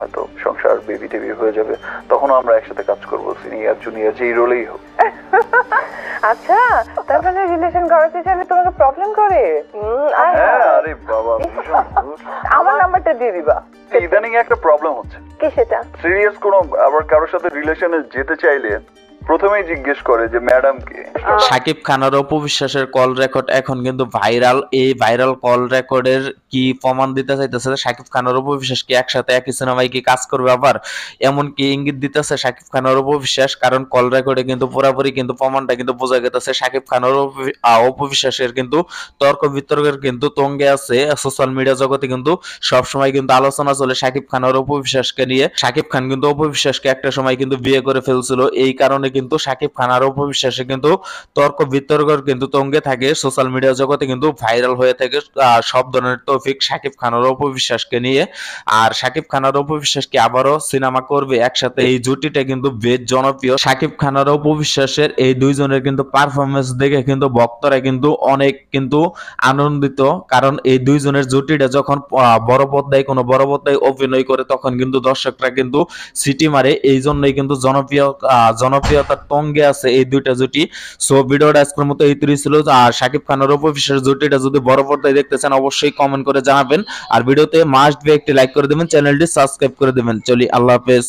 হয়তো সংসার বেবি টেবি হয়ে যাবে, তখনও আমরা একসাথে কাজ করবো, সিনিয়র জুনিয়র যেই রোলেই হোক। আচ্ছা, তারপরে রিলেশন করাতে চাইলে তোমাকে প্রবলেম করে? হ্যাঁ, আরে বাবা ভীষণ দূর। আমার নাম্বারটা দিয়ে দিবা। ইদানিং একটা প্রবলেম হচ্ছে। কি সেটা? সিরিয়াস কোনো আবার কারোর সাথে রিলেশনে যেতে চাইলে প্রথমেই জিজ্ঞেস করে যে ম্যাডাম কে। শাকিব খান আর অপু বিশ্বাসের কল রেকর্ড এখন কিন্তু ভাইরাল। এই ভাইরাল কল রেকর্ডের কি প্রমাণ দিতে চাইতেছে শাকিব খান আর অপু বিশ্বাস কি একসাথে একই সিনেমায় কি কাজ করবে, আবার এমন কি ইঙ্গিত দিতেছে শাকিব খান আর অপু বিশ্বাস। কারণ কল রেকর্ডে কিন্তু পুরোপুরি কিন্তু প্রমাণটা কিন্তু বোঝা গেছে শাকিব খান আর অপু বিশ্বাসের কিন্তু তর্ক বিতর্কের কিন্তু তঙ্গে আছে। সোশ্যাল মিডিয়া জগতে কিন্তু সবসময় কিন্তু আলোচনা চলে শাকিব খান আর অপু বিশ্বাসকে নিয়ে। শাকিব খান কিন্তু অপু বিশ্বাসকে একটা সময় কিন্তু বিয়ে করে ফেলছিল, এই কারণে কিন্তু শাকিব খান আর অপু বিশ্বাসে কিন্তু তর্ক বিতর্কের কিন্তু তঙ্গে থাকে। সোশ্যাল মিডিয়া জগতে কিন্তু ভাইরাল হয়ে থাকে সব ধরনের টপিক শাকিব খান আর অপু বিশ্বাসকে নিয়ে। আর শাকিব খান আর অপু বিশ্বাস কি আবারও সিনেমা করবে একসাথে, এই জুটিটা কিন্তু বেশ জনপ্রিয়। শাকিব খান আর অপু বিশ্বাসের এই দুইজনের কিন্তু পারফরমেন্স দেখে কিন্তু ভক্তরা কিন্তু অনেক কিন্তু আনন্দিত। কারণ এই দুইজনের জুটিটা যখন বড় পর্দায় কোনো বড় পর্দায় অভিনয় করে তখন কিন্তু দর্শকরা কিন্তু সিটি মারে। এই জন্যই কিন্তু জনপ্রিয়তার তঙ্গে আছে এই দুইটা জুটি। সো ভিডিওটা আজকের মতো এই তৈরি ছিল। আর শাকিব খান আর অপু বিশ্বাসের জুটিটা যদি বড় পর্দায় দেখতে চান অবশ্যই কমেন্ট করে জানাবেন। আর ভিডিওতে মাস্ট বি একটি লাইক করে দেবেন, চ্যানেলটি সাবস্ক্রাইব করে দেবেন। চলি, আল্লাহ হাফেজ।